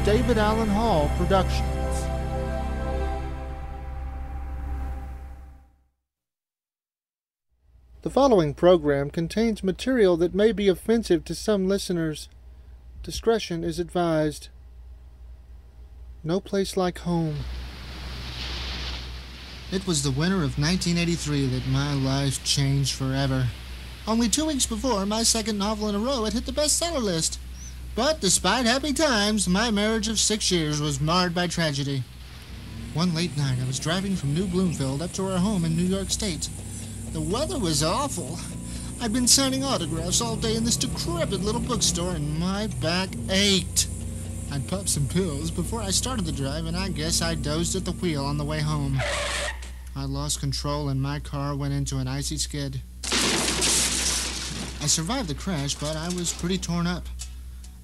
David Allen Hall Productions. The following program contains material that may be offensive to some listeners. Discretion is advised. No place like home. It was the winter of 1983 that my life changed forever. Only 2 weeks before, my second novel in a row had hit the bestseller list. But despite happy times, my marriage of 6 years was marred by tragedy. One late night, I was driving from New Bloomfield up to our home in New York State. The weather was awful. I'd been signing autographs all day in this decrepit little bookstore, and my back ached. I'd popped some pills before I started the drive, and I guess I dozed at the wheel on the way home. I lost control, and my car went into an icy skid. I survived the crash, but I was pretty torn up.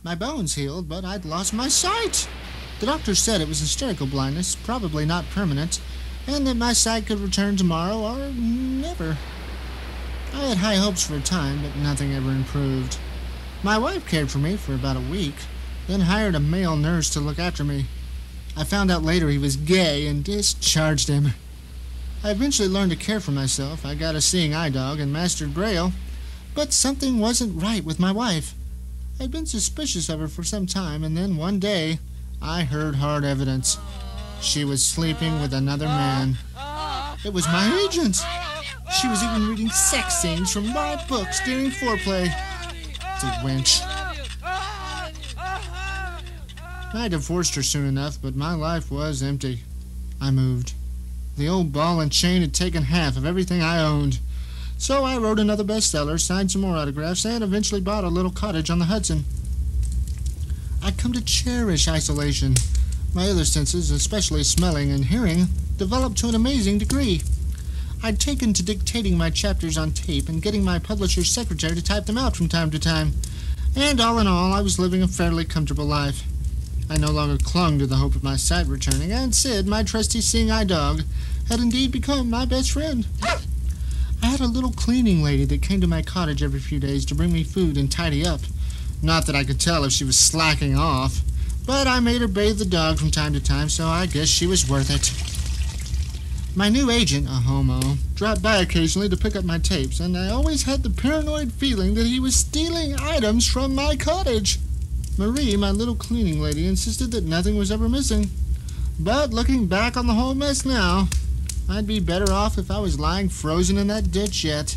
My bones healed, but I'd lost my sight. The doctor said it was hysterical blindness, probably not permanent, and that my sight could return tomorrow or never. I had high hopes for a time, but nothing ever improved. My wife cared for me for about a week, then hired a male nurse to look after me. I found out later he was gay and discharged him. I eventually learned to care for myself. I got a seeing eye dog and mastered Braille, but something wasn't right with my wife. I'd been suspicious of her for some time, and then one day, I heard hard evidence. She was sleeping with another man. It was my agent. She was even reading sex scenes from my books during foreplay. It's a wench. I divorced her soon enough, but my life was empty. I moved. The old ball and chain had taken half of everything I owned. So I wrote another bestseller, signed some more autographs, and eventually bought a little cottage on the Hudson. I'd come to cherish isolation. My other senses, especially smelling and hearing, developed to an amazing degree. I'd taken to dictating my chapters on tape and getting my publisher's secretary to type them out from time to time. And all in all, I was living a fairly comfortable life. I no longer clung to the hope of my sight returning, and Sid, my trusty seeing eye dog, had indeed become my best friend. I had a little cleaning lady that came to my cottage every few days to bring me food and tidy up. Not that I could tell if she was slacking off, but I made her bathe the dog from time to time, so I guess she was worth it. My new agent, a homo, dropped by occasionally to pick up my tapes, and I always had the paranoid feeling that he was stealing items from my cottage. Marie, my little cleaning lady, insisted that nothing was ever missing. But looking back on the whole mess now, I'd be better off if I was lying frozen in that ditch yet.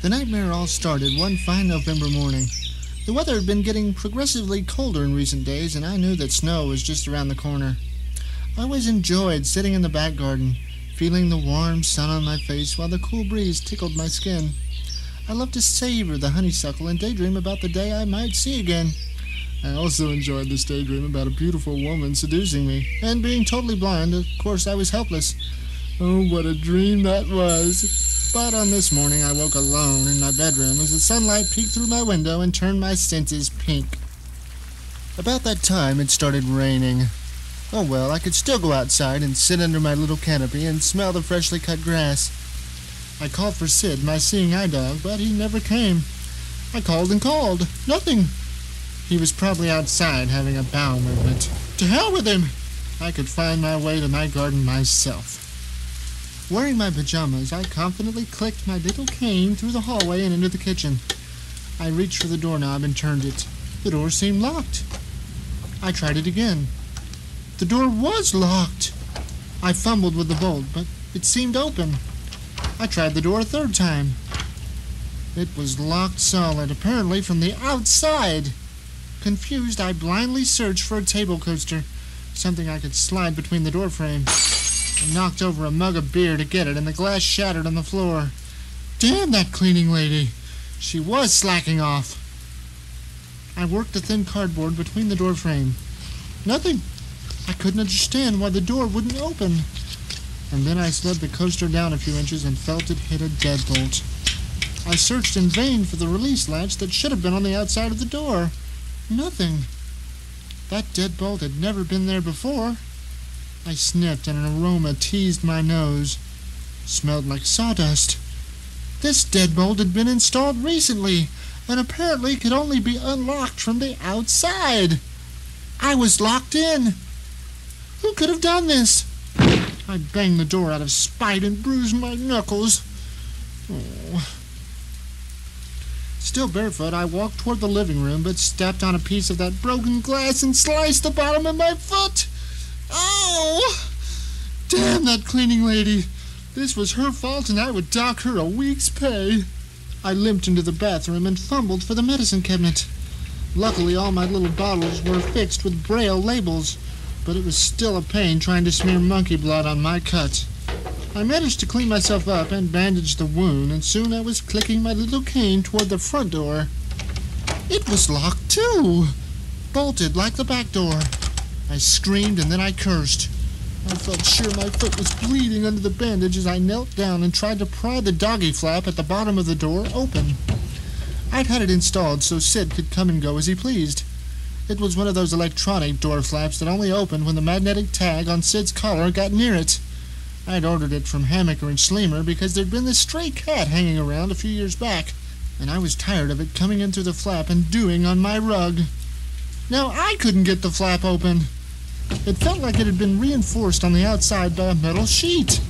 The nightmare all started one fine November morning. The weather had been getting progressively colder in recent days, and I knew that snow was just around the corner. I always enjoyed sitting in the back garden, feeling the warm sun on my face while the cool breeze tickled my skin. I loved to savor the honeysuckle and daydream about the day I might see again. I also enjoyed this daydream about a beautiful woman seducing me, and being totally blind, of course I was helpless. Oh, what a dream that was. But on this morning I woke alone in my bedroom as the sunlight peeked through my window and turned my senses pink. About that time it started raining. Oh well, I could still go outside and sit under my little canopy and smell the freshly cut grass. I called for Sid, my seeing eye dog, but he never came. I called and called. Nothing. He was probably outside having a bowel movement. To hell with him! I could find my way to my garden myself. Wearing my pajamas, I confidently clicked my little cane through the hallway and into the kitchen. I reached for the doorknob and turned it. The door seemed locked. I tried it again. The door was locked. I fumbled with the bolt, but it seemed open. I tried the door a third time. It was locked solid, apparently from the outside. Confused, I blindly searched for a table coaster, something I could slide between the door frame. I knocked over a mug of beer to get it, and the glass shattered on the floor. Damn that cleaning lady! She was slacking off. I worked the thin cardboard between the door frame. Nothing. I couldn't understand why the door wouldn't open. And then I slid the coaster down a few inches and felt it hit a deadbolt. I searched in vain for the release latch that should have been on the outside of the door. Nothing. That deadbolt had never been there before. I sniffed and an aroma teased my nose. Smelled like sawdust. This deadbolt had been installed recently, and apparently could only be unlocked from the outside. I was locked in. Who could have done this? I banged the door out of spite and bruised my knuckles. Oh. Still barefoot, I walked toward the living room, but stepped on a piece of that broken glass and sliced the bottom of my foot. Oh! Damn that cleaning lady. This was her fault, and I would dock her a week's pay. I limped into the bathroom and fumbled for the medicine cabinet. Luckily, all my little bottles were fixed with Braille labels, but it was still a pain trying to smear monkey blood on my cut. I managed to clean myself up and bandage the wound, and soon I was clicking my little cane toward the front door. It was locked, too, bolted like the back door. I screamed, and then I cursed. I felt sure my foot was bleeding under the bandage as I knelt down and tried to pry the doggy flap at the bottom of the door open. I'd had it installed so Sid could come and go as he pleased. It was one of those electronic door flaps that only opened when the magnetic tag on Sid's collar got near it. I'd ordered it from Hammaker and Sleemer because there'd been this stray cat hanging around a few years back, and I was tired of it coming in through the flap and dewing on my rug. Now I couldn't get the flap open. It felt like it had been reinforced on the outside by a metal sheet.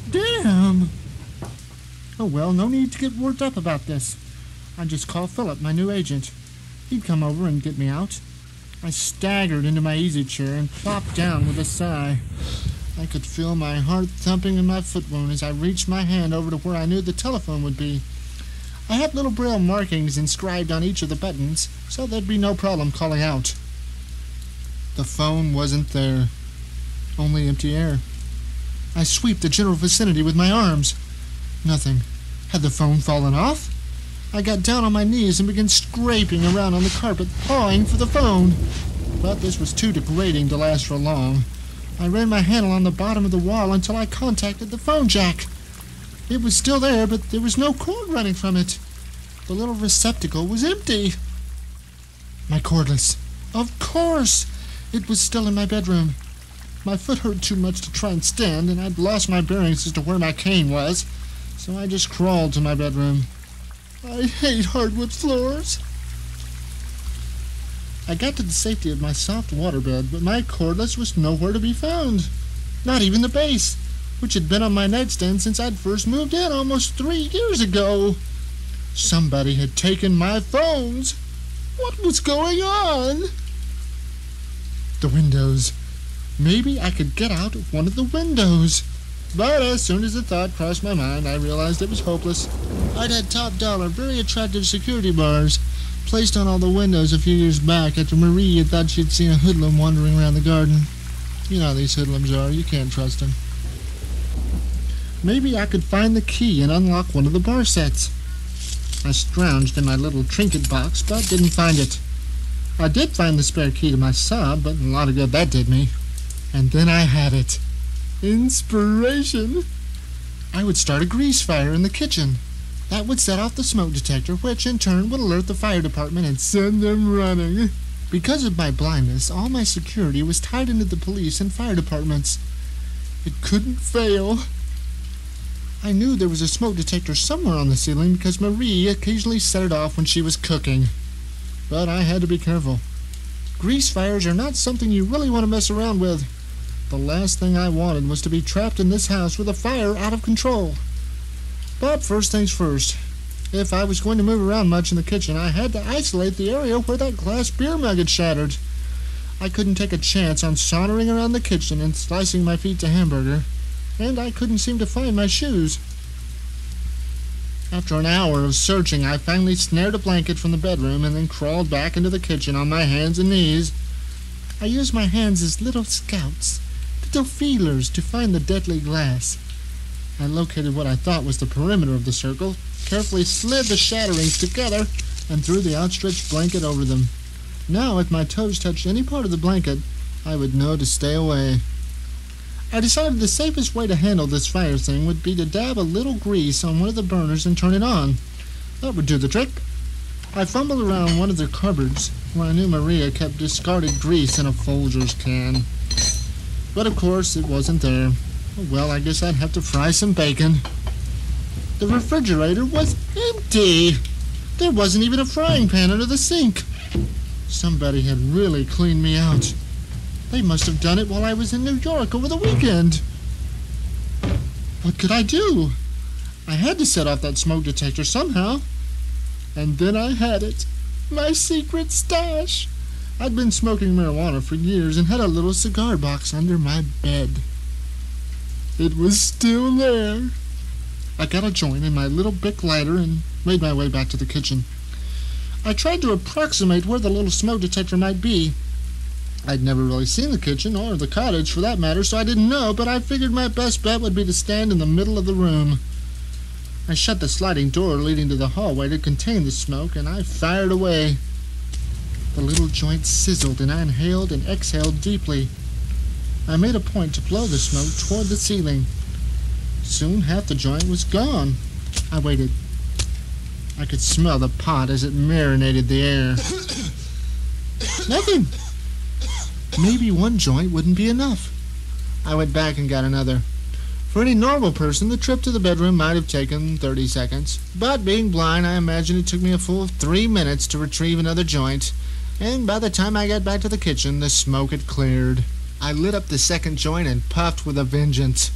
Damn! Oh well, no need to get worked up about this. I'd just call Philip, my new agent. He'd come over and get me out. I staggered into my easy chair and plopped down with a sigh. I could feel my heart thumping in my foot wound as I reached my hand over to where I knew the telephone would be. I had little Braille markings inscribed on each of the buttons, so there'd be no problem calling out. The phone wasn't there. Only empty air. I swept the general vicinity with my arms. Nothing. Had the phone fallen off? I got down on my knees and began scraping around on the carpet, pawing for the phone. But this was too degrading to last for long. I ran my hand along the bottom of the wall until I contacted the phone jack. It was still there, but there was no cord running from it. The little receptacle was empty. My cordless. Of course! It was still in my bedroom. My foot hurt too much to try and stand, and I'd lost my bearings as to where my cane was, so I just crawled to my bedroom. I hate hardwood floors. I got to the safety of my soft waterbed, but my cordless was nowhere to be found. Not even the base, which had been on my nightstand since I'd first moved in almost 3 years ago. Somebody had taken my phones. What was going on? The windows. Maybe I could get out of one of the windows. But as soon as the thought crossed my mind, I realized it was hopeless. I'd had top dollar, very attractive security bars placed on all the windows a few years back after Marie had thought she'd seen a hoodlum wandering around the garden. You know how these hoodlums are. You can't trust them. Maybe I could find the key and unlock one of the bar sets. I scrounged in my little trinket box, but didn't find it. I did find the spare key to my saw, but a lot of good that did me. And then I had it. Inspiration! I would start a grease fire in the kitchen. That would set off the smoke detector, which in turn would alert the fire department and send them running. Because of my blindness, all my security was tied into the police and fire departments. It couldn't fail. I knew there was a smoke detector somewhere on the ceiling because Marie occasionally set it off when she was cooking. But I had to be careful. Grease fires are not something you really want to mess around with. The last thing I wanted was to be trapped in this house with a fire out of control. But first things first. If I was going to move around much in the kitchen, I had to isolate the area where that glass beer mug had shattered. I couldn't take a chance on sauntering around the kitchen and slicing my feet to hamburger, and I couldn't seem to find my shoes. After an hour of searching, I finally snared a blanket from the bedroom and then crawled back into the kitchen on my hands and knees. I used my hands as little scouts, little feelers to find the deadly glass. I located what I thought was the perimeter of the circle, carefully slid the shatterings together, and threw the outstretched blanket over them. Now, if my toes touched any part of the blanket, I would know to stay away. I decided the safest way to handle this fire thing would be to dab a little grease on one of the burners and turn it on. That would do the trick. I fumbled around one of the cupboards where I knew Maria kept discarded grease in a Folgers can. But of course, it wasn't there. Well, I guess I'd have to fry some bacon. The refrigerator was empty. There wasn't even a frying pan under the sink. Somebody had really cleaned me out. They must have done it while I was in New York over the weekend. What could I do? I had to set off that smoke detector somehow. And then I had it. My secret stash. I'd been smoking marijuana for years and had a little cigar box under my bed. It was still there. I got a joint and my little Bic lighter and made my way back to the kitchen. I tried to approximate where the little smoke detector might be. I'd never really seen the kitchen, or the cottage for that matter, so I didn't know, but I figured my best bet would be to stand in the middle of the room. I shut the sliding door leading to the hallway to contain the smoke, and I fired away. The little joint sizzled, and I inhaled and exhaled deeply. I made a point to blow the smoke toward the ceiling. Soon half the joint was gone. I waited. I could smell the pot as it marinated the air. Nothing. Maybe one joint wouldn't be enough. I went back and got another. For any normal person, the trip to the bedroom might have taken 30 seconds. But being blind, I imagine it took me a full 3 minutes to retrieve another joint. And by the time I got back to the kitchen, the smoke had cleared. I lit up the second joint and puffed with a vengeance.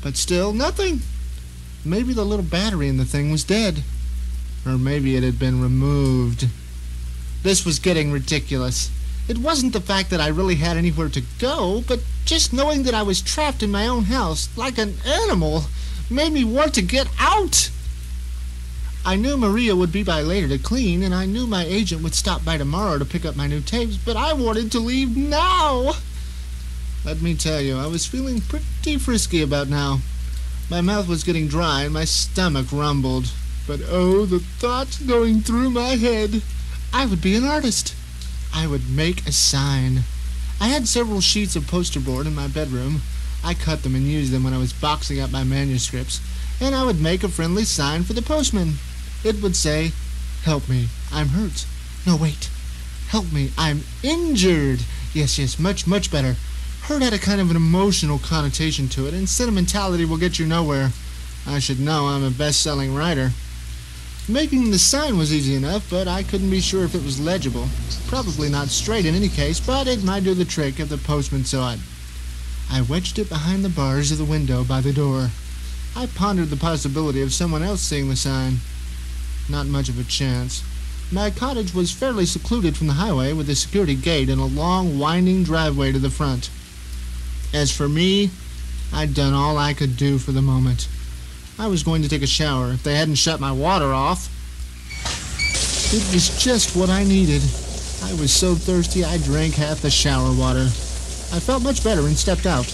But still, nothing. Maybe the little battery in the thing was dead. Or maybe it had been removed. This was getting ridiculous. It wasn't the fact that I really had anywhere to go, but just knowing that I was trapped in my own house, like an animal, made me want to get out. I knew Maria would be by later to clean, and I knew my agent would stop by tomorrow to pick up my new tapes, but I wanted to leave now. Let me tell you, I was feeling pretty frisky about now. My mouth was getting dry and my stomach rumbled. But oh, the thoughts going through my head. I would be an artist. I would make a sign. I had several sheets of poster board in my bedroom. I cut them and used them when I was boxing up my manuscripts. And I would make a friendly sign for the postman. It would say, "Help me, I'm hurt." No, wait. "Help me, I'm injured." Yes, much better. Hurt had a kind of an emotional connotation to it, and sentimentality will get you nowhere. I should know, I'm a best-selling writer. Making the sign was easy enough, but I couldn't be sure if it was legible. Probably not straight in any case, but it might do the trick if the postman saw it. I wedged it behind the bars of the window by the door. I pondered the possibility of someone else seeing the sign. Not much of a chance. My cottage was fairly secluded from the highway, with a security gate and a long, winding driveway to the front. As for me, I'd done all I could do for the moment. I was going to take a shower if they hadn't shut my water off. It was just what I needed. I was so thirsty I drank half the shower water. I felt much better and stepped out.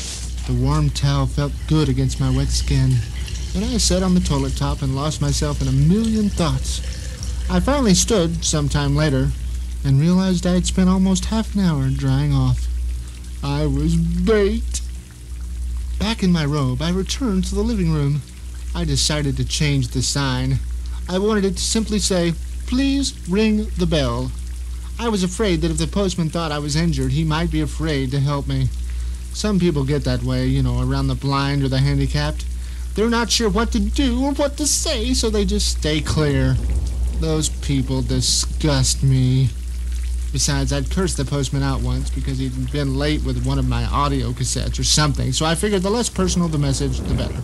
The warm towel felt good against my wet skin, and I sat on the toilet top and lost myself in a million thoughts. I finally stood, some time later, and realized I had spent almost half an hour drying off. I was baked. Back in my robe, I returned to the living room. I decided to change the sign. I wanted it to simply say, "Please ring the bell." I was afraid that if the postman thought I was injured, he might be afraid to help me. Some people get that way, around the blind or the handicapped. They're not sure what to do or what to say, so they just stay clear. Those people disgust me. Besides, I'd cursed the postman out once because he'd been late with one of my audio cassettes or something, so I figured the less personal the message, the better.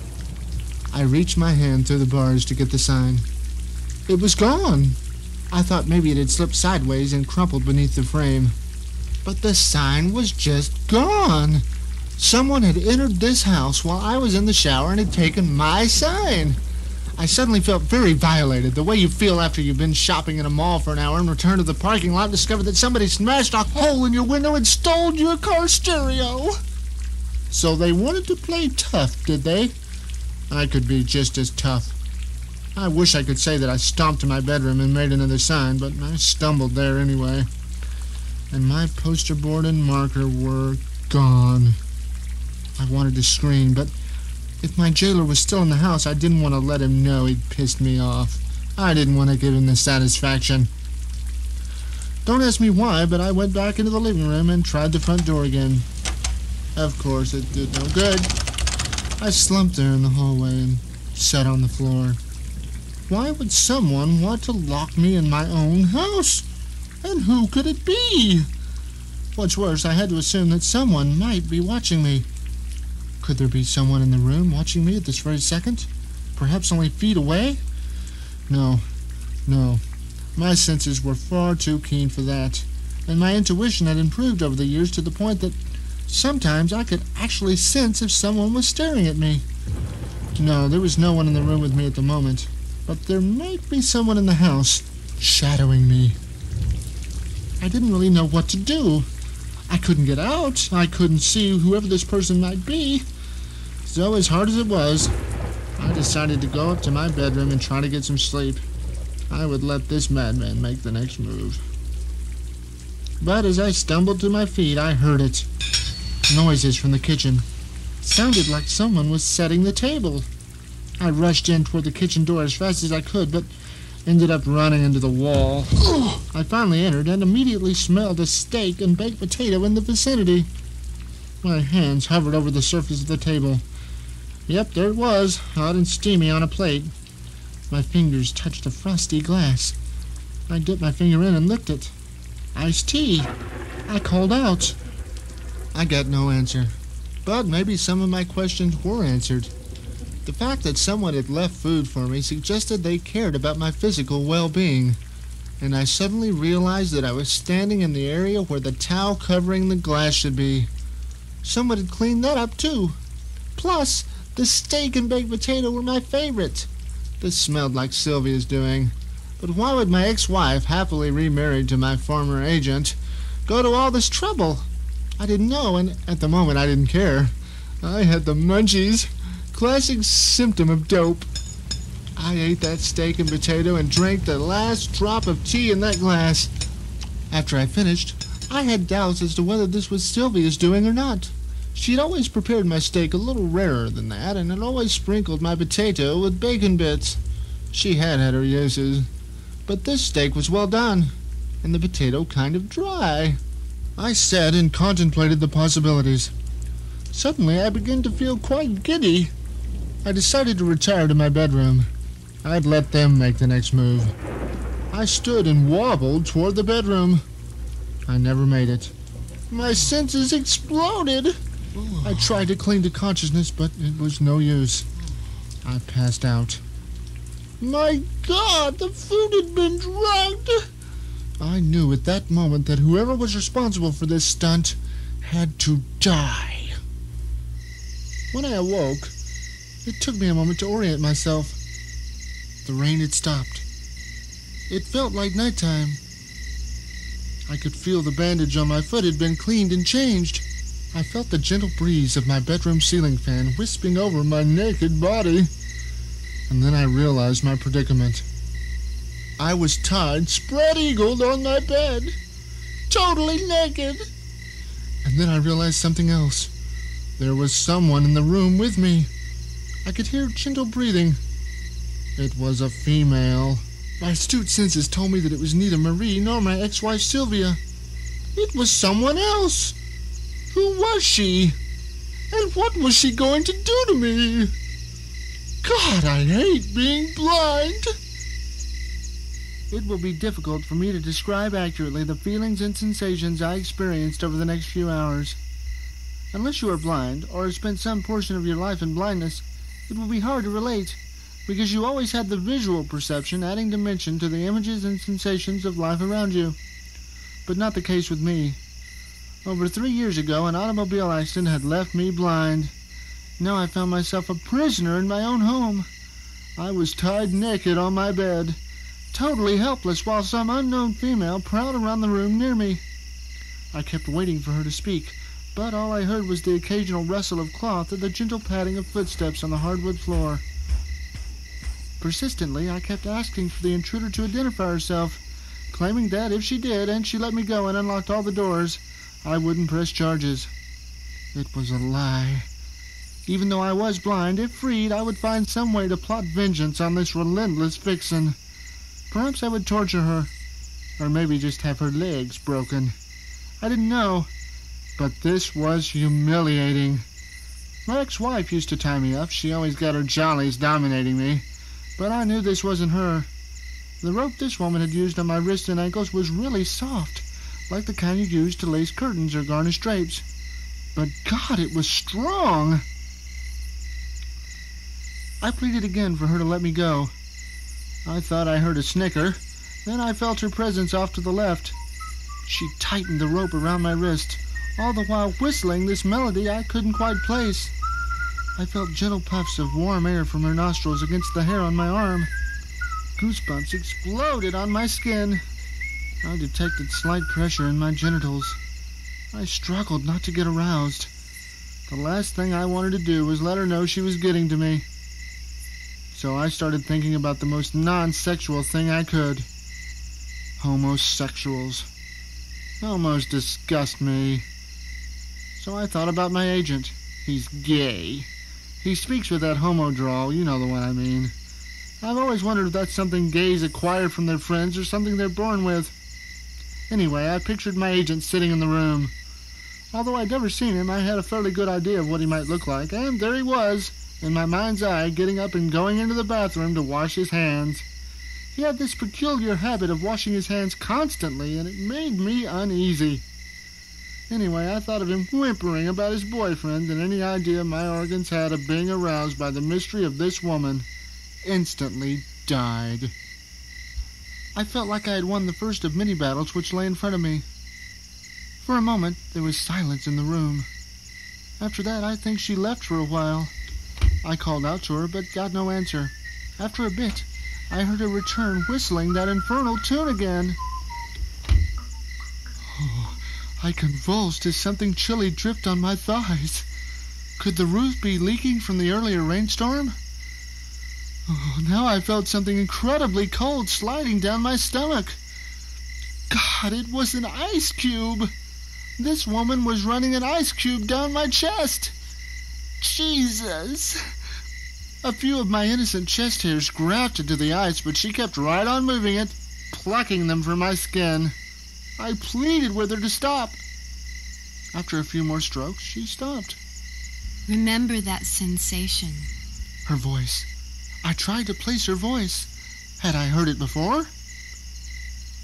I reached my hand through the bars to get the sign. It was gone. I thought maybe it had slipped sideways and crumpled beneath the frame. But the sign was just gone. Someone had entered this house while I was in the shower and had taken my sign. I suddenly felt very violated, the way you feel after you've been shopping in a mall for an hour and returned to the parking lot and discovered that somebody smashed a hole in your window and stole your car stereo. So they wanted to play tough, did they? I could be just as tough. I wish I could say that I stomped to my bedroom and made another sign, but I stumbled there anyway. And my poster board and marker were gone. I wanted to scream, but if my jailer was still in the house, I didn't want to let him know he'd pissed me off. I didn't want to give him the satisfaction. Don't ask me why, but I went back into the living room and tried the front door again. Of course, it did no good. I slumped there in the hallway and sat on the floor. Why would someone want to lock me in my own house? And who could it be? What's worse, I had to assume that someone might be watching me. Could there be someone in the room watching me at this very second? Perhaps only feet away? No. My senses were far too keen for that, and my intuition had improved over the years to the point that sometimes I could actually sense if someone was staring at me. No, there was no one in the room with me at the moment, but there might be someone in the house shadowing me. I didn't really know what to do. I couldn't get out. I couldn't see whoever this person might be. So as hard as it was, I decided to go up to my bedroom and try to get some sleep. I would let this madman make the next move. But as I stumbled to my feet, I heard it. Noises from the kitchen. Sounded like someone was setting the table. I rushed in toward the kitchen door as fast as I could, but ended up running into the wall. I finally entered and immediately smelled a steak and baked potato in the vicinity. My hands hovered over the surface of the table. Yep, there it was, hot and steamy on a plate. My fingers touched a frosty glass. I dipped my finger in and licked it. Iced tea. I called out. I got no answer, but maybe some of my questions were answered. The fact that someone had left food for me suggested they cared about my physical well-being, and I suddenly realized that I was standing in the area where the towel covering the glass should be. Someone had cleaned that up too. Plus, the steak and baked potato were my favorite. This smelled like Sylvia's doing. But why would my ex-wife, happily remarried to my former agent, go to all this trouble? I didn't know, and at the moment I didn't care. I had the munchies. Classic symptom of dope. I ate that steak and potato and drank the last drop of tea in that glass. After I finished, I had doubts as to whether this was Sylvia's doing or not. She'd always prepared my steak a little rarer than that, and had always sprinkled my potato with bacon bits. She had her uses, but this steak was well done, and the potato kind of dry. I sat and contemplated the possibilities. Suddenly, I began to feel quite giddy. I decided to retire to my bedroom. I'd let them make the next move. I stood and wobbled toward the bedroom. I never made it. My senses exploded. I tried to cling to consciousness, but it was no use. I passed out. My God, the food had been drugged! I knew at that moment that whoever was responsible for this stunt had to die. When I awoke, it took me a moment to orient myself. The rain had stopped. It felt like nighttime. I could feel the bandage on my foot had been cleaned and changed. I felt the gentle breeze of my bedroom ceiling fan wisping over my naked body. And then I realized my predicament. I was tied, spread-eagled on my bed, totally naked. And then I realized something else. There was someone in the room with me. I could hear gentle breathing. It was a female. My astute senses told me that it was neither Marie nor my ex-wife Sylvia. It was someone else. Who was she? And what was she going to do to me? God, I hate being blind. It will be difficult for me to describe accurately the feelings and sensations I experienced over the next few hours. Unless you are blind, or have spent some portion of your life in blindness, it will be hard to relate, because you always had the visual perception adding dimension to the images and sensations of life around you. But not the case with me. Over 3 years ago, an automobile accident had left me blind. Now I found myself a prisoner in my own home. I was tied naked on my bed, totally helpless while some unknown female prowled around the room near me. I kept waiting for her to speak, but all I heard was the occasional rustle of cloth and the gentle padding of footsteps on the hardwood floor. Persistently, I kept asking for the intruder to identify herself, claiming that if she did, and she let me go and unlocked all the doors, I wouldn't press charges. It was a lie. Even though I was blind, if freed, I would find some way to plot vengeance on this relentless vixen. Perhaps I would torture her, or maybe just have her legs broken. I didn't know, but this was humiliating. My ex-wife used to tie me up. She always got her jollies dominating me. but I knew this wasn't her. The rope this woman had used on my wrists and ankles was really soft, like the kind you use to lace curtains or garnish drapes. But God, it was strong! I pleaded again for her to let me go. I thought I heard a snicker. Then I felt her presence off to the left. She tightened the rope around my wrist, all the while whistling this melody I couldn't quite place. I felt gentle puffs of warm air from her nostrils against the hair on my arm. Goosebumps exploded on my skin. I detected slight pressure in my genitals. I struggled not to get aroused. The last thing I wanted to do was let her know she was getting to me. So I started thinking about the most non-sexual thing I could. Homosexuals. Almost disgust me. So I thought about my agent. He's gay. He speaks with that homo drawl, you know the one I mean. I've always wondered if that's something gays acquire from their friends or something they're born with. Anyway, I pictured my agent sitting in the room. Although I'd never seen him, I had a fairly good idea of what he might look like, and there he was, in my mind's eye, getting up and going into the bathroom to wash his hands. He had this peculiar habit of washing his hands constantly, and it made me uneasy. Anyway, I thought of him whimpering about his boyfriend, and any idea my organs had of being aroused by the mystery of this woman instantly died. I felt like I had won the first of many battles which lay in front of me. For a moment, there was silence in the room. After that, I think she left for a while. I called out to her, but got no answer. After a bit, I heard her return whistling that infernal tune again. Oh, I convulsed as something chilly dripped on my thighs. Could the roof be leaking from the earlier rainstorm? Oh, now I felt something incredibly cold sliding down my stomach. God, it was an ice cube. This woman was running an ice cube down my chest. Jesus! A few of my innocent chest hairs grafted to the ice, but she kept right on moving it, plucking them from my skin. I pleaded with her to stop. After a few more strokes, she stopped. Remember that sensation. Her voice. I tried to place her voice. Had I heard it before?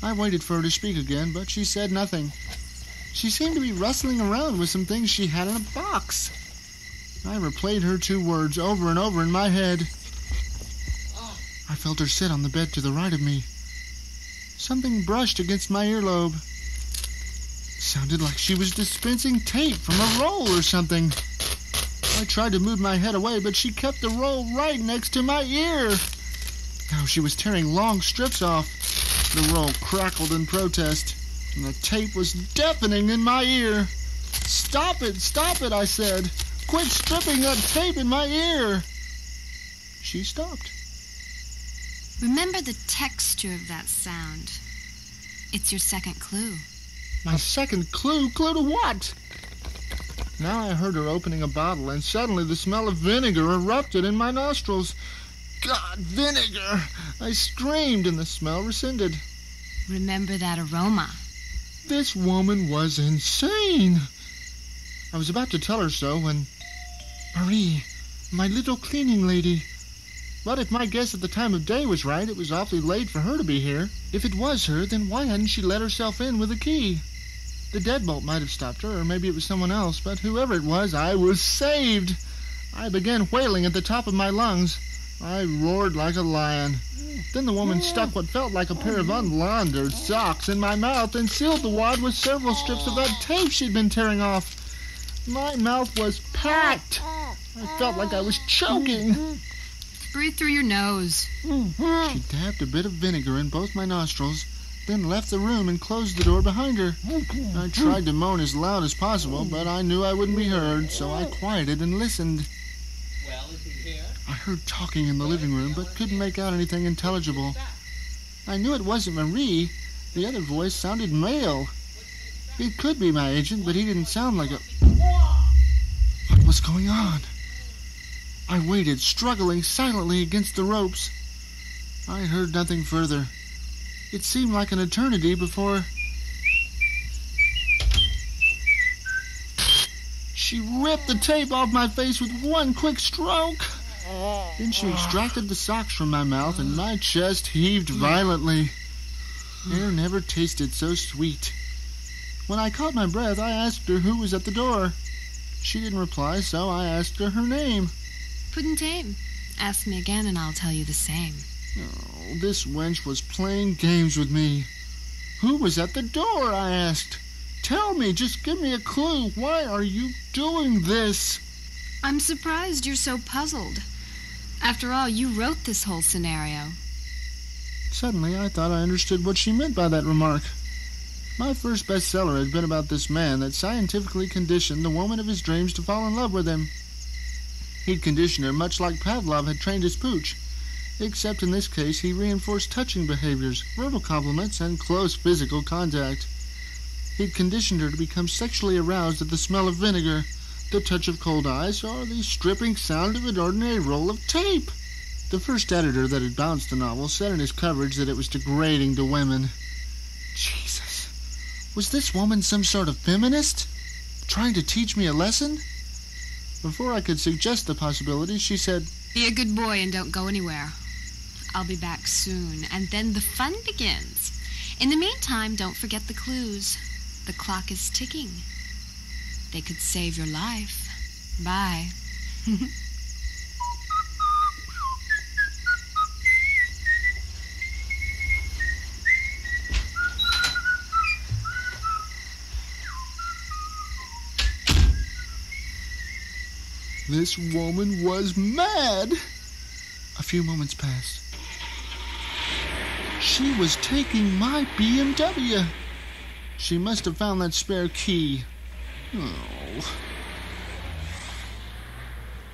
I waited for her to speak again, but she said nothing. She seemed to be rustling around with some things she had in a box. I replayed her two words over and over in my head. I felt her sit on the bed to the right of me. Something brushed against my earlobe. Sounded like she was dispensing tape from a roll or something. I tried to move my head away, but she kept the roll right next to my ear. Now she was tearing long strips off. The roll crackled in protest, and the tape was deafening in my ear. Stop it, I said. Quit stripping that tape in my ear. She stopped. Remember the texture of that sound. It's your second clue. My second clue? Clue to what? Now I heard her opening a bottle, and suddenly the smell of vinegar erupted in my nostrils. God, vinegar! I screamed, and the smell rescinded. Remember that aroma. This woman was insane. I was about to tell her so when... Marie, my little cleaning lady. But if my guess at the time of day was right, it was awfully late for her to be here. If it was her, then why hadn't she let herself in with a key? The deadbolt might have stopped her, or maybe it was someone else, but whoever it was, I was saved. I began wailing at the top of my lungs. I roared like a lion. Then the woman stuck what felt like a pair of unlaundered socks in my mouth and sealed the wad with several strips of that tape she'd been tearing off. My mouth was packed. I felt like I was choking. Breathe through your nose. She dabbed a bit of vinegar in both my nostrils, then left the room and closed the door behind her. I tried to moan as loud as possible, but I knew I wouldn't be heard, so I quieted and listened. Well, is he here? I heard talking in the living room, but couldn't make out anything intelligible. I knew it wasn't Marie. The other voice sounded male. It could be my agent, but he didn't sound like a... What was going on? I waited, struggling silently against the ropes. I heard nothing further. It seemed like an eternity before... She ripped the tape off my face with one quick stroke. Then she extracted the socks from my mouth, and my chest heaved violently. Air never tasted so sweet. When I caught my breath, I asked her who was at the door. She didn't reply, so I asked her her name. Puddentame. Ask me again and I'll tell you the same. Oh, this wench was playing games with me. Who was at the door? I asked. Tell me, just give me a clue. Why are you doing this? I'm surprised you're so puzzled. After all, you wrote this whole scenario. Suddenly, I thought I understood what she meant by that remark. My first bestseller had been about this man that scientifically conditioned the woman of his dreams to fall in love with him. He'd conditioned her much like Pavlov had trained his pooch, except in this case he reinforced touching behaviors, verbal compliments, and close physical contact. He'd conditioned her to become sexually aroused at the smell of vinegar, the touch of cold ice, or the stripping sound of an ordinary roll of tape. The first editor that had bounced the novel said in his coverage that it was degrading to women. Jesus. Was this woman some sort of feminist? Trying to teach me a lesson? Before I could suggest the possibility, she said, Be a good boy and don't go anywhere. I'll be back soon, and then the fun begins. In the meantime, don't forget the clues. The clock is ticking. They could save your life. Bye. This woman was mad. A few moments passed. She was taking my BMW. She must have found that spare key. Oh.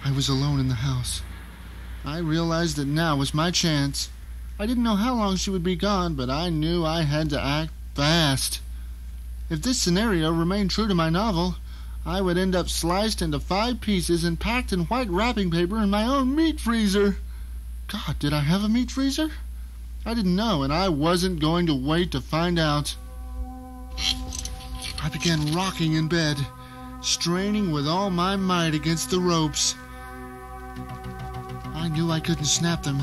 I was alone in the house. I realized that now was my chance. I didn't know how long she would be gone, but I knew I had to act fast. If this scenario remained true to my novel, I would end up sliced into 5 pieces and packed in white wrapping paper in my own meat freezer. God, did I have a meat freezer? I didn't know, and I wasn't going to wait to find out. I began rocking in bed, straining with all my might against the ropes. I knew I couldn't snap them,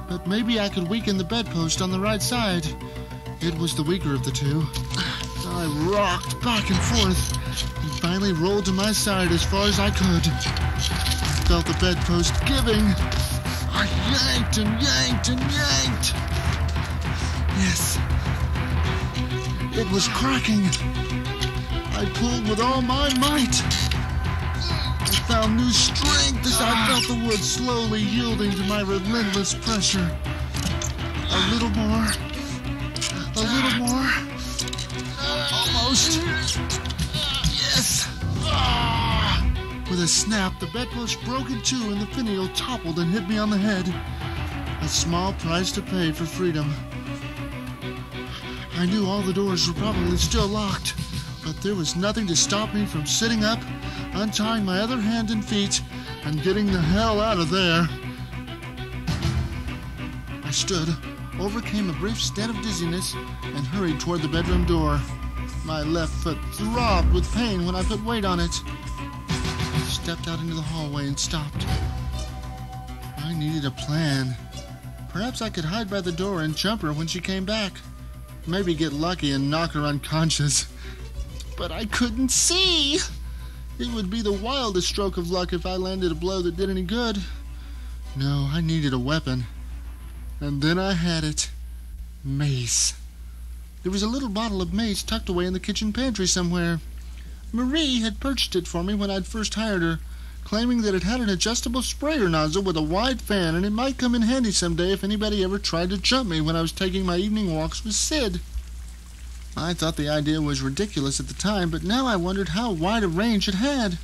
but maybe I could weaken the bedpost on the right side. It was the weaker of the two. I rocked back and forth and finally rolled to my side as far as I could. I felt the bedpost giving. I yanked and yanked and yanked. Yes. It was cracking. I pulled with all my might. I found new strength as I felt the wood slowly yielding to my relentless pressure. A little more. A little more. Almost. Yes. With a snap, the bedpost broke in two and the finial toppled and hit me on the head. A small price to pay for freedom. I knew all the doors were probably still locked, but there was nothing to stop me from sitting up, untying my other hand and feet, and getting the hell out of there. I stood, overcame a brief stint of dizziness, and hurried toward the bedroom door. My left foot throbbed with pain when I put weight on it. I stepped out into the hallway and stopped. I needed a plan. Perhaps I could hide by the door and jump her when she came back. Maybe get lucky and knock her unconscious. But I couldn't see! It would be the wildest stroke of luck if I landed a blow that did any good. No, I needed a weapon. And then I had it. Mace. There was a little bottle of mace tucked away in the kitchen pantry somewhere. Marie had purchased it for me when I'd first hired her, claiming that it had an adjustable sprayer nozzle with a wide fan and it might come in handy someday if anybody ever tried to jump me when I was taking my evening walks with Sid. I thought the idea was ridiculous at the time, but now I wondered how wide a range it had.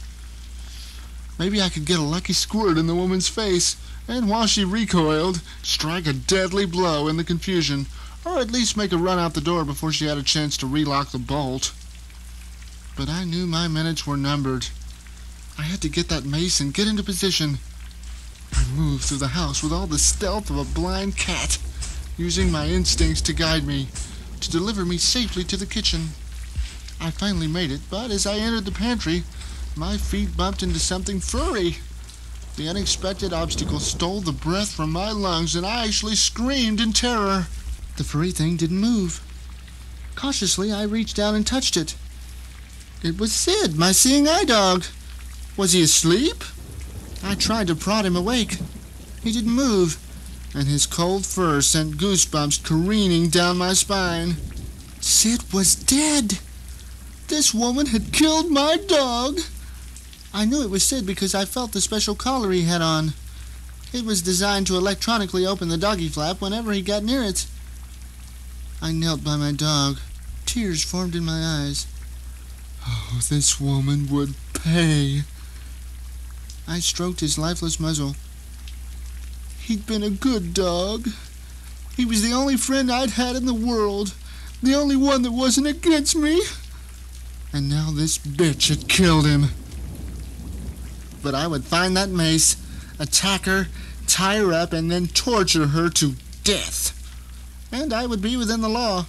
Maybe I could get a lucky squirt in the woman's face, and while she recoiled, strike a deadly blow in the confusion, or at least make a run out the door before she had a chance to relock the bolt. But I knew my minutes were numbered. I had to get that mace and get into position. I moved through the house with all the stealth of a blind cat, using my instincts to guide me, to deliver me safely to the kitchen. I finally made it, but as I entered the pantry, my feet bumped into something furry. The unexpected obstacle stole the breath from my lungs, and I actually screamed in terror. The furry thing didn't move. Cautiously, I reached down and touched it. It was Sid, my seeing eye dog. Was he asleep? I tried to prod him awake. He didn't move, and his cold fur sent goosebumps careening down my spine. Sid was dead. This woman had killed my dog. I knew it was Sid because I felt the special collar he had on. It was designed to electronically open the doggy flap whenever he got near it. I knelt by my dog. Tears formed in my eyes. Oh, this woman would pay. I stroked his lifeless muzzle. He'd been a good dog. He was the only friend I'd had in the world. The only one that wasn't against me. And now this bitch had killed him. But I would find that Mace, attack her, tie her up, and then torture her to death. And I would be within the law.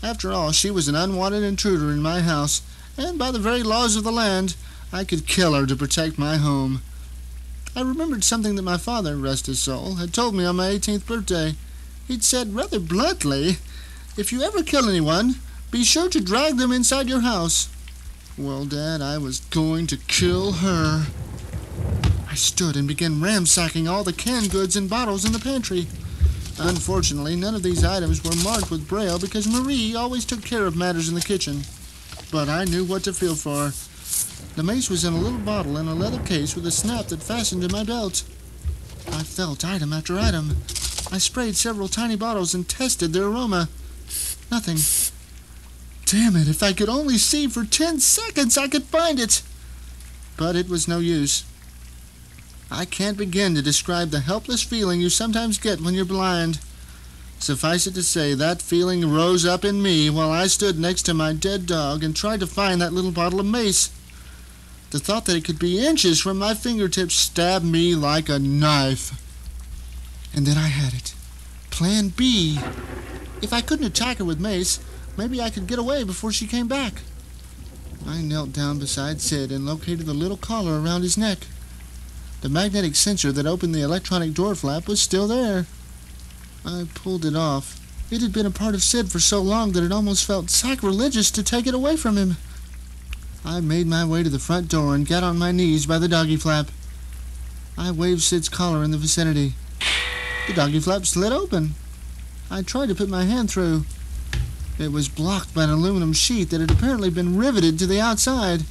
After all, she was an unwanted intruder in my house, and by the very laws of the land, I could kill her to protect my home. I remembered something that my father, rest his soul, had told me on my 18th birthday. He'd said rather bluntly, "If you ever kill anyone, be sure to drag them inside your house." Well, Dad, I was going to kill her. I stood and began ransacking all the canned goods and bottles in the pantry. Unfortunately, none of these items were marked with Braille because Marie always took care of matters in the kitchen. But I knew what to feel for. The mace was in a little bottle in a leather case with a snap that fastened to my belt. I felt item after item. I sprayed several tiny bottles and tested their aroma. Nothing. Damn it, if I could only see for 10 seconds, I could find it. But it was no use. I can't begin to describe the helpless feeling you sometimes get when you're blind. Suffice it to say, that feeling rose up in me while I stood next to my dead dog and tried to find that little bottle of mace. The thought that it could be inches from my fingertips stabbed me like a knife. And then I had it. Plan B. If I couldn't attack her with mace, maybe I could get away before she came back. I knelt down beside Sid and located the little collar around his neck. The magnetic sensor that opened the electronic door flap was still there. I pulled it off. It had been a part of Sid for so long that it almost felt sacrilegious to take it away from him. I made my way to the front door and got on my knees by the doggy flap. I waved Sid's collar in the vicinity. The doggy flap slid open. I tried to put my hand through. It was blocked by an aluminum sheet that had apparently been riveted to the outside.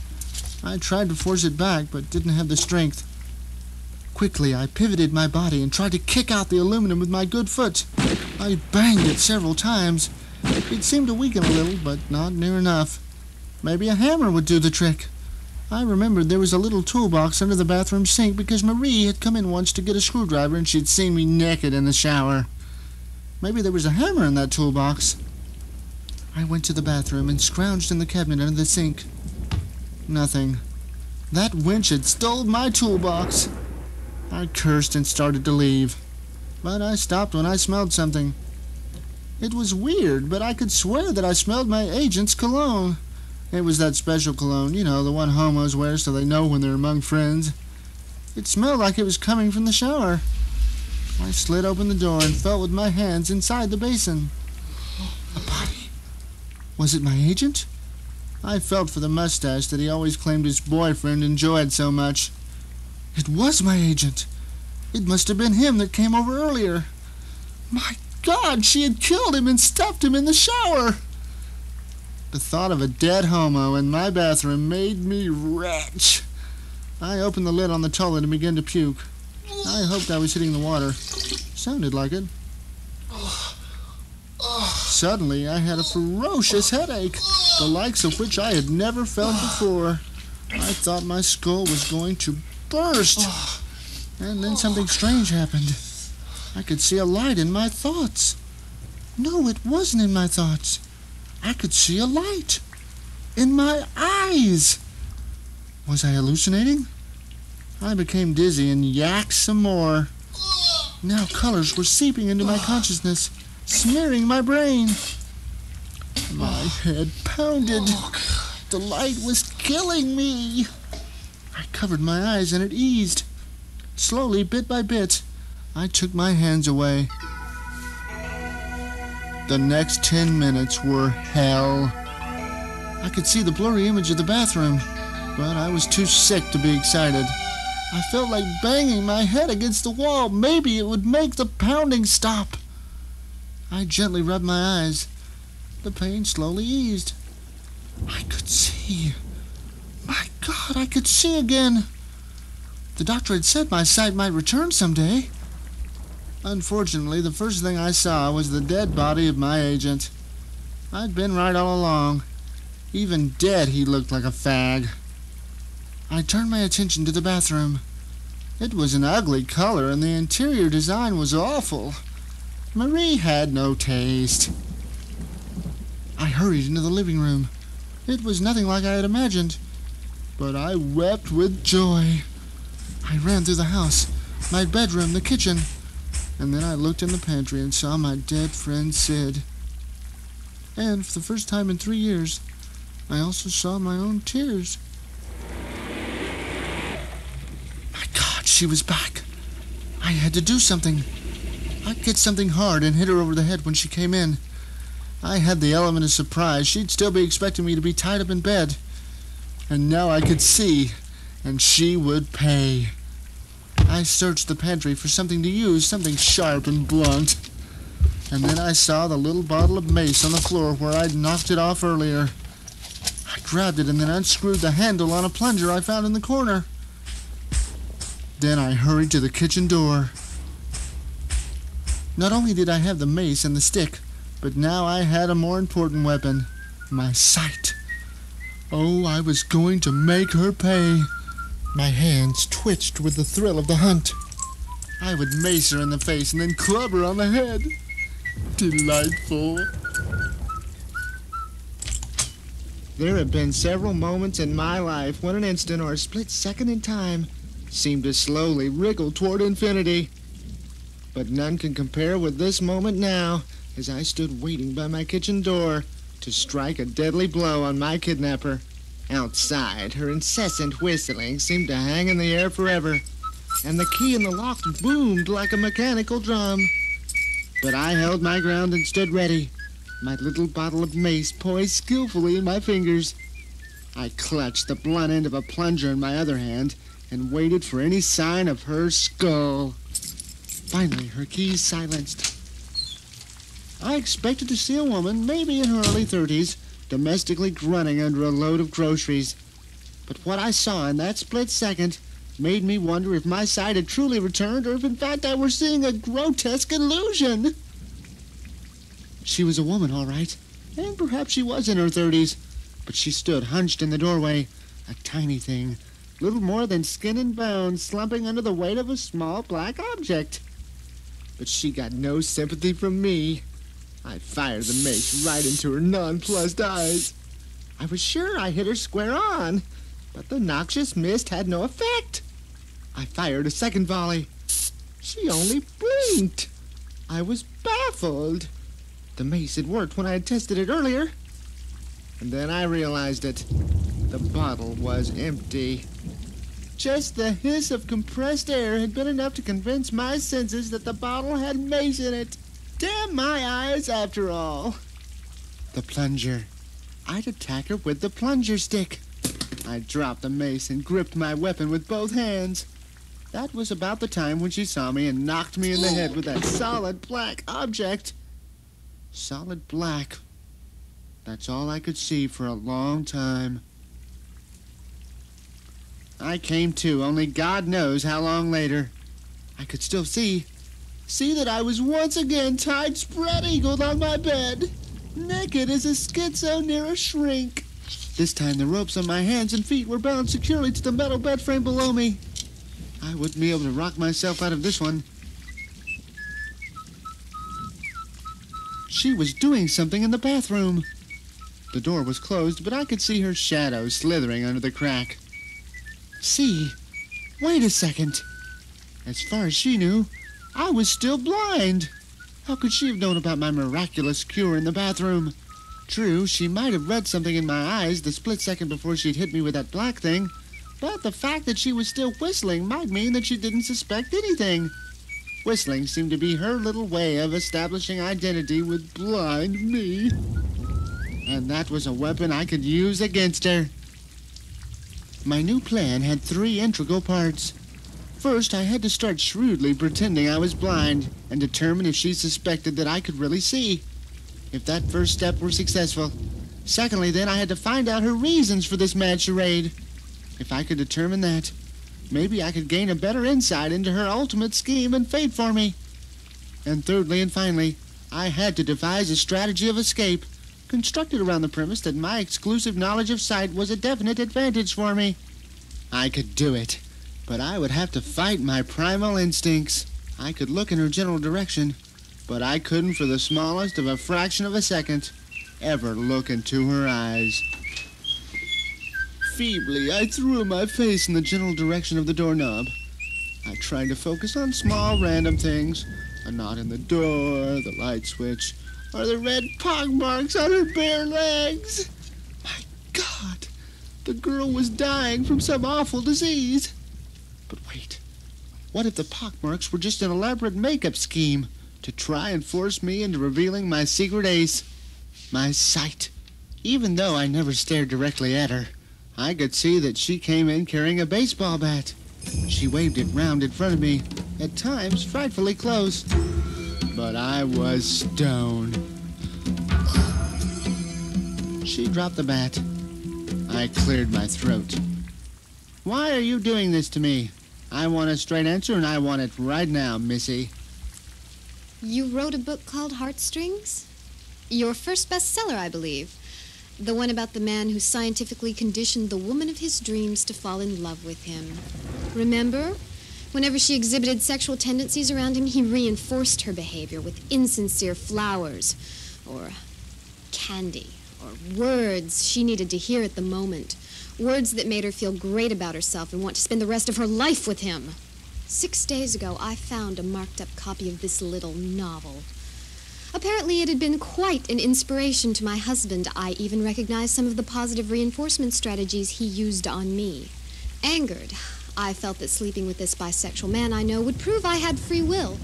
I tried to force it back, but didn't have the strength. Quickly, I pivoted my body and tried to kick out the aluminum with my good foot. I banged it several times. It seemed to weaken a little, but not near enough. Maybe a hammer would do the trick. I remembered there was a little toolbox under the bathroom sink because Marie had come in once to get a screwdriver and she'd seen me naked in the shower. Maybe there was a hammer in that toolbox. I went to the bathroom and scrounged in the cabinet under the sink. Nothing. That wench had stole my toolbox. I cursed and started to leave. But I stopped when I smelled something. It was weird, but I could swear that I smelled my agent's cologne. It was that special cologne, you know, the one homos wear so they know when they're among friends. It smelled like it was coming from the shower. I slid open the door and felt with my hands inside the basin. A body. Was it my agent? I felt for the mustache that he always claimed his boyfriend enjoyed so much. It was my agent. It must have been him that came over earlier. My God, she had killed him and stuffed him in the shower. The thought of a dead homo in my bathroom made me retch. I opened the lid on the toilet and began to puke. I hoped I was hitting the water. Sounded like it. Suddenly, I had a ferocious headache, the likes of which I had never felt before. I thought my skull was going to burst. And then something strange happened. I could see a light in my thoughts. No, it wasn't in my thoughts. I could see a light in my eyes. Was I hallucinating? I became dizzy and yacked some more. Now colors were seeping into my consciousness, smearing my brain. My head pounded. The light was killing me. I covered my eyes and it eased. Slowly, bit by bit, I took my hands away. The next 10 minutes were hell. I could see the blurry image of the bathroom, but I was too sick to be excited. I felt like banging my head against the wall. Maybe it would make the pounding stop. I gently rubbed my eyes. The pain slowly eased. I could see. My God, I could see again. The doctor had said my sight might return someday. Unfortunately, the first thing I saw was the dead body of my agent. I'd been right all along. Even dead, he looked like a fag. I turned my attention to the bathroom. It was an ugly color, and the interior design was awful. Marie had no taste. I hurried into the living room. It was nothing like I had imagined, but I wept with joy. I ran through the house, my bedroom, the kitchen, and then I looked in the pantry and saw my dead friend Sid. And for the first time in 3 years, I also saw my own tears. My God, she was back. I had to do something. I'd get something hard and hit her over the head when she came in. I had the element of surprise. She'd still be expecting me to be tied up in bed. And now I could see, and she would pay. I searched the pantry for something to use, something sharp and blunt. And then I saw the little bottle of mace on the floor where I'd knocked it off earlier. I grabbed it and then unscrewed the handle on a plunger I found in the corner. Then I hurried to the kitchen door. Not only did I have the mace and the stick, but now I had a more important weapon, my sight. Oh, I was going to make her pay. My hands twitched with the thrill of the hunt. I would mace her in the face and then club her on the head. Delightful. There have been several moments in my life when an instant or a split second in time seemed to slowly wriggle toward infinity. But none can compare with this moment now, as I stood waiting by my kitchen door to strike a deadly blow on my kidnapper. Outside, her incessant whistling seemed to hang in the air forever, and the key in the lock boomed like a mechanical drum. But I held my ground and stood ready, my little bottle of mace poised skillfully in my fingers. I clutched the blunt end of a plunger in my other hand and waited for any sign of her skull. Finally, her keys silenced. I expected to see a woman, maybe in her early 30s, domestically grunting under a load of groceries. But what I saw in that split second made me wonder if my sight had truly returned or if in fact I were seeing a grotesque illusion. She was a woman, all right, and perhaps she was in her 30s, but she stood hunched in the doorway, a tiny thing, little more than skin and bone, slumping under the weight of a small black object. But she got no sympathy from me. I fired the mace right into her nonplussed eyes. I was sure I hit her square on, but the noxious mist had no effect. I fired a second volley. She only blinked. I was baffled. The mace had worked when I had tested it earlier. And then I realized it. The bottle was empty. Just the hiss of compressed air had been enough to convince my senses that the bottle had mace in it. Damn my eyes, after all. The plunger. I'd attack her with the plunger stick. I dropped the mace and gripped my weapon with both hands. That was about the time when she saw me and knocked me in the head with that solid black object. Solid black. That's all I could see for a long time. I came to, only God knows how long later. I could still see that I was once again tied spread-eagled on my bed, naked as a schizo near a shrink. This time the ropes on my hands and feet were bound securely to the metal bed frame below me. I wouldn't be able to rock myself out of this one. She was doing something in the bathroom. The door was closed, but I could see her shadow slithering under the crack. See, wait a second. As far as she knew, I was still blind. How could she have known about my miraculous cure in the bathroom? True, she might have read something in my eyes the split second before she'd hit me with that black thing, But the fact that she was still whistling might mean that she didn't suspect anything. Whistling seemed to be her little way of establishing identity with blind me. And that was a weapon I could use against her. My new plan had 3 integral parts. First, I had to start shrewdly pretending I was blind and determine if she suspected that I could really see. If that first step were successful. Secondly, then, I had to find out her reasons for this mad charade. If I could determine that, maybe I could gain a better insight into her ultimate scheme and fate for me. And thirdly and finally, I had to devise a strategy of escape, constructed around the premise that my exclusive knowledge of sight was a definite advantage for me. I could do it, but I would have to fight my primal instincts. I could look in her general direction, but I couldn't for the smallest of a fraction of a second ever look into her eyes. Feebly, I threw my face in the general direction of the doorknob. I tried to focus on small random things, a knot in the door, the light switch, or the red pockmarks on her bare legs. My God, the girl was dying from some awful disease. But wait, what if the pockmarks were just an elaborate makeup scheme to try and force me into revealing my secret ace, my sight? Even though I never stared directly at her, I could see that she came in carrying a baseball bat. She waved it round in front of me, at times frightfully close. But I was stoned. She dropped the bat. I cleared my throat. Why are you doing this to me? I want a straight answer, and I want it right now, Missy. You wrote a book called Heartstrings? Your first bestseller, I believe. The one about the man who scientifically conditioned the woman of his dreams to fall in love with him. Remember? Whenever she exhibited sexual tendencies around him, he reinforced her behavior with insincere flowers, or candy, or words she needed to hear at the moment. Words that made her feel great about herself and want to spend the rest of her life with him. 6 days ago, I found a marked-up copy of this little novel. Apparently, it had been quite an inspiration to my husband. I even recognized some of the positive reinforcement strategies he used on me. Angered, I felt that sleeping with this bisexual man I know would prove I had free will.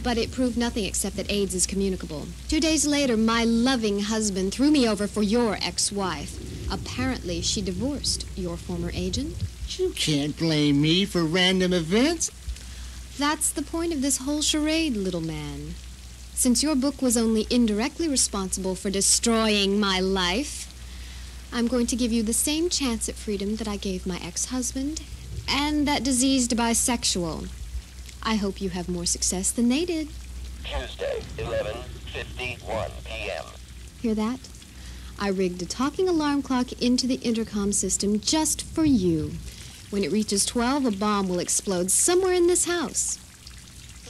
But it proved nothing except that AIDS is communicable. 2 days later, my loving husband threw me over for your ex-wife. Apparently, she divorced your former agent. You can't blame me for random events. That's the point of this whole charade, little man. Since your book was only indirectly responsible for destroying my life, I'm going to give you the same chance at freedom that I gave my ex-husband and that diseased bisexual. I hope you have more success than they did. Tuesday, 11:51 p.m. Hear that? I rigged a talking alarm clock into the intercom system just for you. When it reaches 12, a bomb will explode somewhere in this house.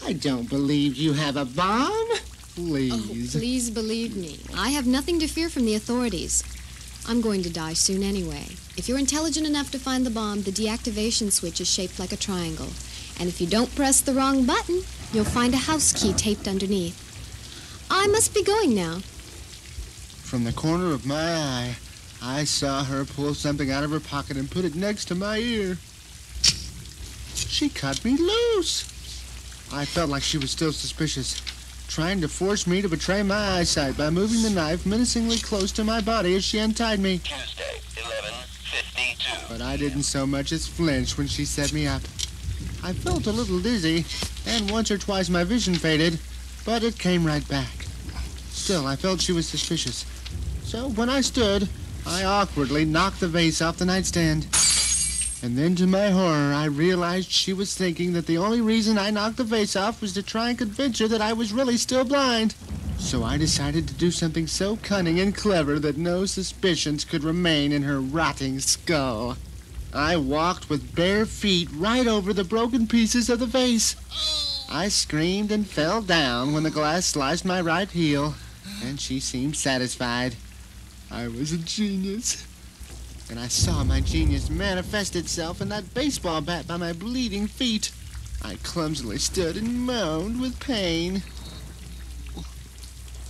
I don't believe you have a bomb. Please. Oh, please believe me. I have nothing to fear from the authorities. I'm going to die soon anyway. If you're intelligent enough to find the bomb, the deactivation switch is shaped like a triangle. And if you don't press the wrong button, you'll find a house key taped underneath. I must be going now. From the corner of my eye, I saw her pull something out of her pocket and put it next to my ear. She cut me loose. I felt like she was still suspicious, trying to force me to betray my eyesight by moving the knife menacingly close to my body as she untied me. Tuesday, 11:52. But I didn't so much as flinch when she set me up. I felt a little dizzy, and once or twice my vision faded, but it came right back. Still, I felt she was suspicious. So when I stood, I awkwardly knocked the vase off the nightstand. And then, to my horror, I realized she was thinking that the only reason I knocked the vase off was to try and convince her that I was really still blind. So I decided to do something so cunning and clever that no suspicions could remain in her rotting skull. I walked with bare feet right over the broken pieces of the vase. I screamed and fell down when the glass sliced my right heel, and she seemed satisfied. I was a genius. And I saw my genius manifest itself in that baseball bat by my bleeding feet. I clumsily stood and moaned with pain.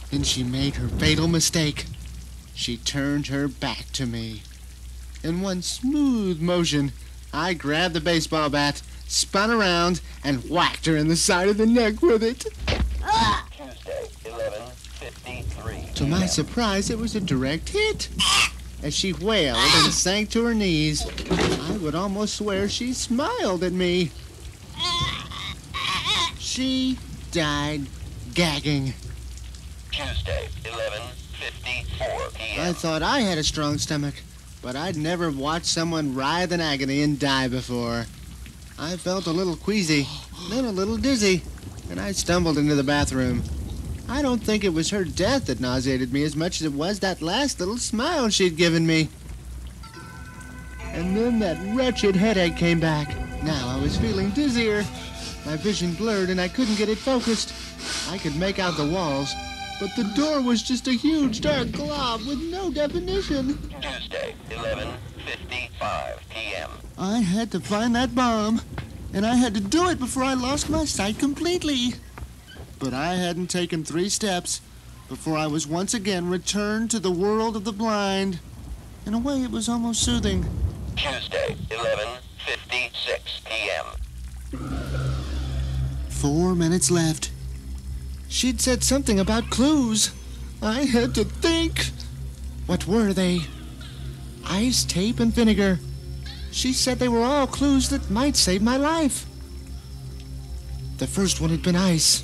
Then she made her fatal mistake. She turned her back to me. In one smooth motion, I grabbed the baseball bat, spun around, and whacked her in the side of the neck with it. Tuesday, 11:53. To my surprise, it was a direct hit. As she wailed and sank to her knees, I would almost swear she smiled at me. She died gagging. Tuesday, 11:54 p.m. I thought I had a strong stomach, but I'd never watched someone writhe in agony and die before. I felt a little queasy, then a little dizzy, and I stumbled into the bathroom. I don't think it was her death that nauseated me as much as it was that last little smile she'd given me. And then that wretched headache came back. Now I was feeling dizzier. My vision blurred and I couldn't get it focused. I could make out the walls, but the door was just a huge dark glob with no definition. Tuesday, 11:55 p.m. I had to find that bomb, and I had to do it before I lost my sight completely. But I hadn't taken 3 steps before I was once again returned to the world of the blind. In a way, it was almost soothing. Tuesday, 11:56 p.m. 4 minutes left. She'd said something about clues. I had to think. What were they? Ice, tape, and vinegar. She said they were all clues that might save my life. The first one had been ice.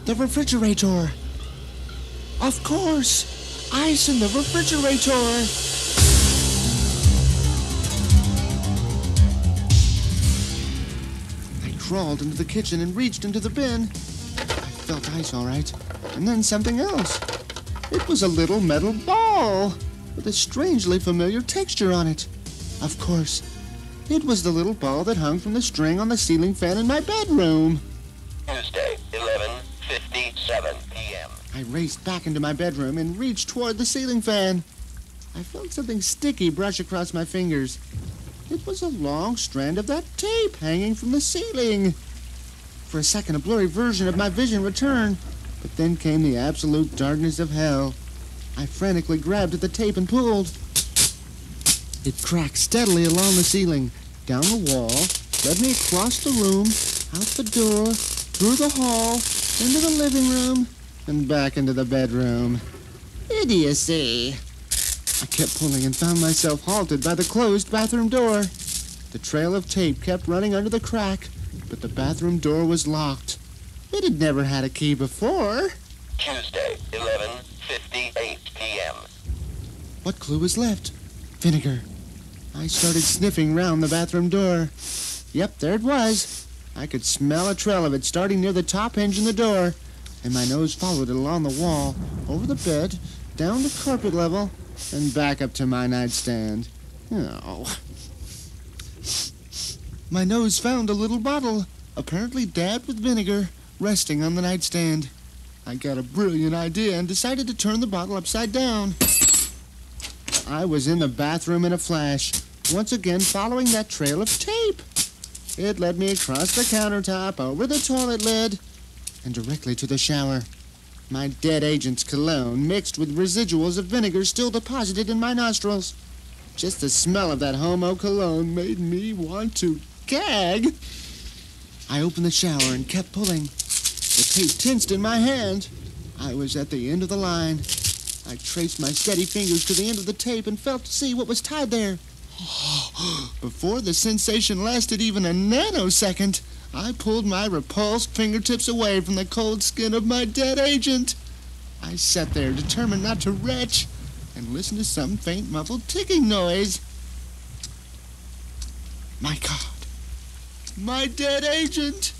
The refrigerator. Of course, ice in the refrigerator. I crawled into the kitchen and reached into the bin. I felt ice all right, and then something else. It was a little metal ball with a strangely familiar texture on it. Of course, it was the little ball that hung from the string on the ceiling fan in my bedroom. Tuesday, 11:57 p.m. I raced back into my bedroom and reached toward the ceiling fan. I felt something sticky brush across my fingers. It was a long strand of that tape hanging from the ceiling. For a second, a blurry version of my vision returned, but then came the absolute darkness of hell. I frantically grabbed at the tape and pulled. It cracked steadily along the ceiling, down the wall, led me across the room, out the door, through the hall, into the living room, and back into the bedroom. Idiocy! I kept pulling and found myself halted by the closed bathroom door. The trail of tape kept running under the crack, but the bathroom door was locked. It had never had a key before. Tuesday, 11:58 p.m. What clue was left? Vinegar. I started sniffing round the bathroom door. Yep, there it was. I could smell a trail of it starting near the top hinge in the door, and my nose followed it along the wall, over the bed, down to carpet level, and back up to my nightstand. Oh. My nose found a little bottle, apparently dabbed with vinegar, resting on the nightstand. I got a brilliant idea and decided to turn the bottle upside down. I was in the bathroom in a flash, once again following that trail of tape. It led me across the countertop, over the toilet lid, and directly to the shower. My dead agent's cologne mixed with residuals of vinegar still deposited in my nostrils. Just the smell of that homo cologne made me want to gag. I opened the shower and kept pulling. The tape tensed in my hand. I was at the end of the line. I traced my steady fingers to the end of the tape and felt to see what was tied there. Before the sensation lasted even a nanosecond, I pulled my repulsed fingertips away from the cold skin of my dead agent. I sat there determined not to retch and listened to some faint muffled ticking noise. My God, my dead agent!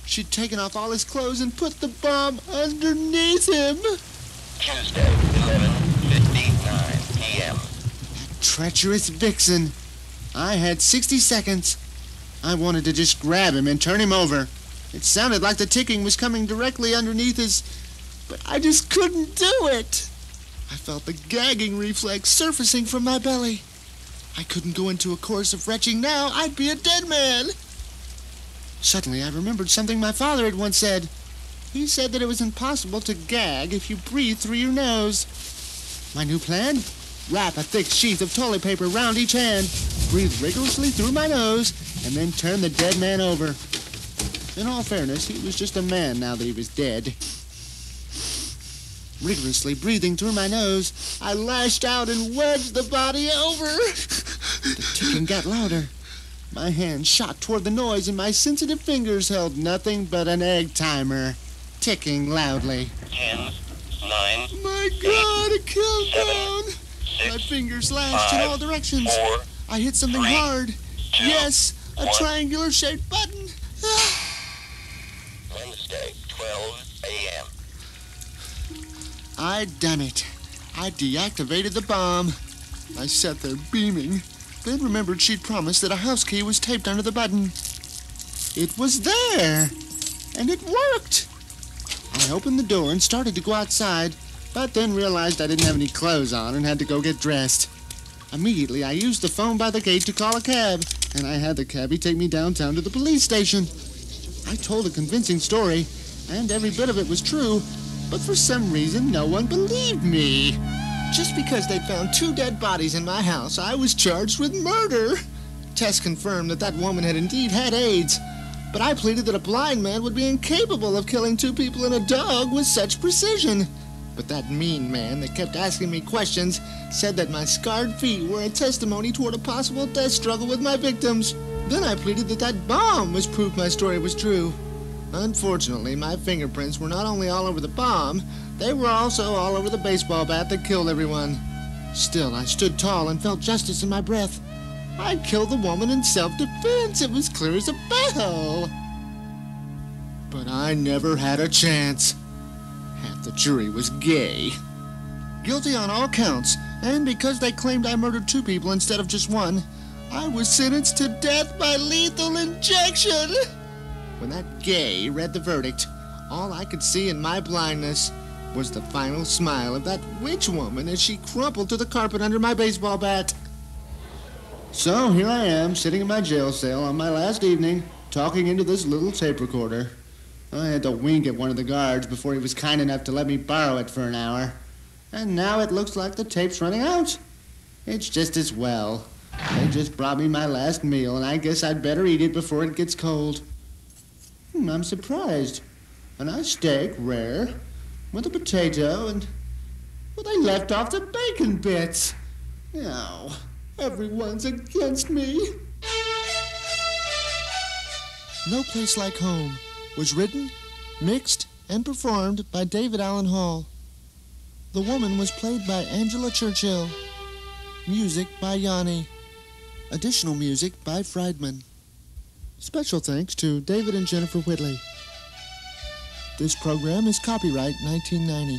She'd taken off all his clothes and put the bomb underneath him. Tuesday, 11:59 p.m. That treacherous vixen. I had 60 seconds. I wanted to just grab him and turn him over. It sounded like the ticking was coming directly underneath his... but I just couldn't do it. I felt the gagging reflex surfacing from my belly. I couldn't go into a course of retching now. I'd be a dead man. Suddenly, I remembered something my father had once said. He said that it was impossible to gag if you breathe through your nose. My new plan? wrap a thick sheath of toilet paper round each hand, breathe rigorously through my nose, and then turn the dead man over. In all fairness, he was just a man now that he was dead. Rigorously breathing through my nose, I lashed out and wedged the body over. The ticking got louder. My hand shot toward the noise, and my sensitive fingers held nothing but an egg timer, ticking loudly. 10, 9, My God, a countdown! 6, My fingers lashed in all directions. 4, I hit something 3, hard. 2, Yes, a 1. triangular-shaped button. Wednesday, 12 a.m. Done it. I deactivated the bomb. I sat there beaming, then remembered she'd promised that a house key was taped under the button. It was there, and it worked. I opened the door and started to go outside, but then realized I didn't have any clothes on and had to go get dressed. Immediately, I used the phone by the gate to call a cab, and I had the cabbie take me downtown to the police station. I told a convincing story, and every bit of it was true, but for some reason, no one believed me. Just because they found 2 dead bodies in my house, I was charged with murder. Tests confirmed that that woman had indeed had AIDS, but I pleaded that a blind man would be incapable of killing 2 people and a dog with such precision. But that mean man that kept asking me questions said that my scarred feet were a testimony toward a possible death struggle with my victims. Then I pleaded that that bomb was proof my story was true. Unfortunately, my fingerprints were not only all over the bomb, they were also all over the baseball bat that killed everyone. Still, I stood tall and felt justice in my breath. I killed the woman in self-defense. It was clear as a bell. But I never had a chance. Half the jury was gay. Guilty on all counts, and because they claimed I murdered 2 people instead of just 1, I was sentenced to death by lethal injection. When that gay read the verdict, all I could see in my blindness was the final smile of that witch woman as she crumpled to the carpet under my baseball bat. So here I am, sitting in my jail cell on my last evening, talking into this little tape recorder. I had to wink at one of the guards before he was kind enough to let me borrow it for an hour. And now it looks like the tape's running out. It's just as well. They just brought me my last meal, and I guess I'd better eat it before it gets cold. I'm surprised. A nice steak, rare, with a potato, and... well, they left off the bacon bits. Oh, everyone's against me. No Place Like Home was written, mixed, and performed by David Allen Hall. The woman was played by Angela Churchill. Music by Yanni. Additional music by Friedman. Special thanks to David and Jennifer Whitley. This program is copyright 1990.